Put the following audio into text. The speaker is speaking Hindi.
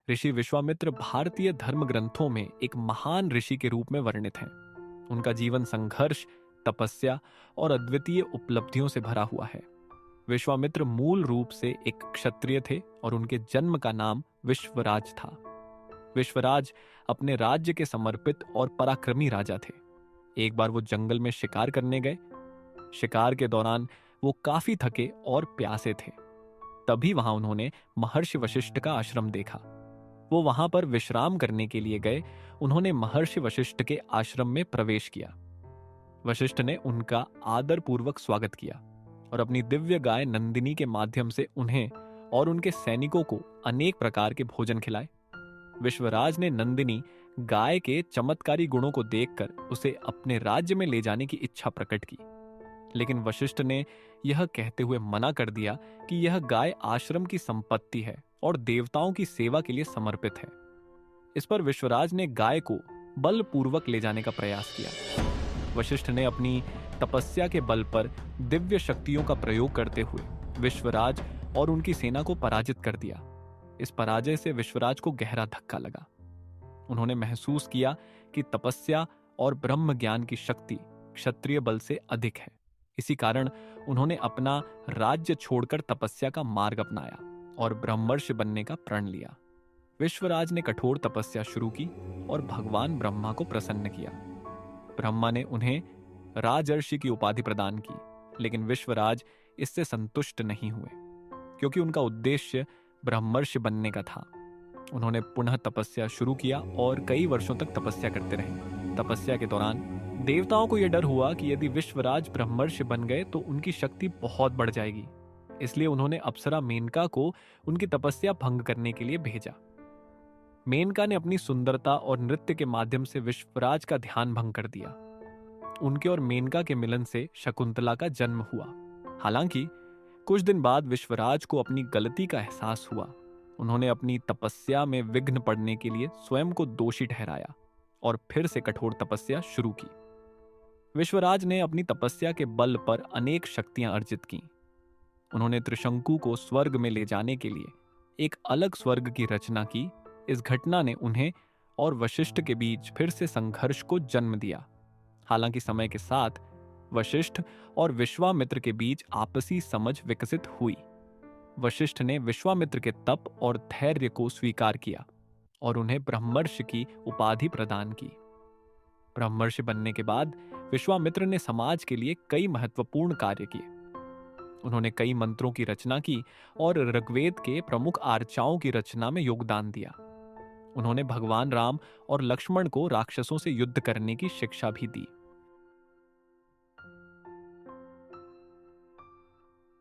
ऋषि विश्वामित्र भारतीय धर्म ग्रंथों में एक महान ऋषि के रूप में वर्णित हैं। उनका जीवन संघर्ष, तपस्या और अद्वितीय उपलब्धियों से भरा हुआ है। विश्वामित्र मूल रूप से एक क्षत्रिय थे और उनके जन्म का नाम विश्वराज था। विश्वराज अपने राज्य के समर्पित और पराक्रमी राजा थे। एक बार वो जंगल में शिकार करने गए। शिकार के दौरान वो काफी थके और प्यासे थे। तभी वहां उन्होंने महर्षि वशिष्ठ का आश्रम देखा। वो वहां पर विश्राम करने के लिए गए। उन्होंने महर्षि वशिष्ठ के आश्रम में प्रवेश किया। वशिष्ठ ने उनका आदर पूर्वक स्वागत किया और अपनी दिव्य गाय नंदिनी के माध्यम से उन्हें और उनके सैनिकों को अनेक प्रकार के भोजन खिलाए। विश्वराज ने नंदिनी गाय के चमत्कारी गुणों को देखकर उसे अपने राज्य में ले जाने की इच्छा प्रकट की, लेकिन वशिष्ठ ने यह कहते हुए मना कर दिया कि यह गाय आश्रम की संपत्ति है और देवताओं की सेवा के लिए समर्पित है। इस पर विश्वराज ने गाय को बलपूर्वक ले जाने का प्रयास किया। वशिष्ठ ने अपनी तपस्या के बल पर दिव्य शक्तियों का प्रयोग करते हुए विश्वराज और उनकी सेना को पराजित कर दिया। इस पराजय से विश्वराज को गहरा धक्का लगा। उन्होंने महसूस किया कि तपस्या और ब्रह्म ज्ञान की शक्ति क्षत्रिय बल से अधिक है। इसी कारण उन्होंने अपना राज्य छोड़कर तपस्या का मार्ग अपनाया और ब्रह्मर्षि बनने का प्रण लिया। विश्वराज ने कठोर तपस्या शुरू की और भगवान ब्रह्मा को प्रसन्न किया। ब्रह्मा ने उन्हें राजर्षि की उपाधि प्रदान की, लेकिन विश्वराज इससे संतुष्ट नहीं हुए, क्योंकि उनका उद्देश्य ब्रह्मर्षि बनने का था। उन्होंने पुनः तपस्या शुरू किया और कई वर्षों तक तपस्या करते रहे। तपस्या के दौरान देवताओं को यह डर हुआ कि यदि विश्वराज ब्रह्मर्षि बन गए तो उनकी शक्ति बहुत बढ़ जाएगी। इसलिए उन्होंने अप्सरा मेनका को उनकी तपस्या भंग करने के लिए भेजा। मेनका ने अपनी सुंदरता और नृत्य के माध्यम से विश्वराज का ध्यान भंग कर दिया। उनके और मेनका के मिलन से शकुंतला का जन्म हुआ। हालांकि कुछ दिन बाद विश्वराज को अपनी गलती का एहसास हुआ। उन्होंने अपनी तपस्या में विघ्न पड़ने के लिए स्वयं को दोषी ठहराया और फिर से कठोर तपस्या शुरू की। विश्वराज ने अपनी तपस्या के बल पर अनेक शक्तियां अर्जित की। उन्होंने त्रिशंकु को स्वर्ग में ले जाने के लिए एक अलग स्वर्ग की रचना की। इस घटना ने उन्हें और वशिष्ठ के बीच फिर से संघर्ष को जन्म दिया। हालांकि समय के साथ वशिष्ठ और विश्वामित्र के बीच आपसी समझ विकसित हुई। वशिष्ठ ने विश्वामित्र के तप और धैर्य को स्वीकार किया और उन्हें ब्रह्मर्षि की उपाधि प्रदान की। ब्रह्मर्षि बनने के बाद विश्वामित्र ने समाज के लिए कई महत्वपूर्ण कार्य किए। उन्होंने कई मंत्रों की रचना की और ऋग्वेद के प्रमुख आर्चाओं की रचना में योगदान दिया। उन्होंने भगवान राम और लक्ष्मण को राक्षसों से युद्ध करने की शिक्षा भी दी।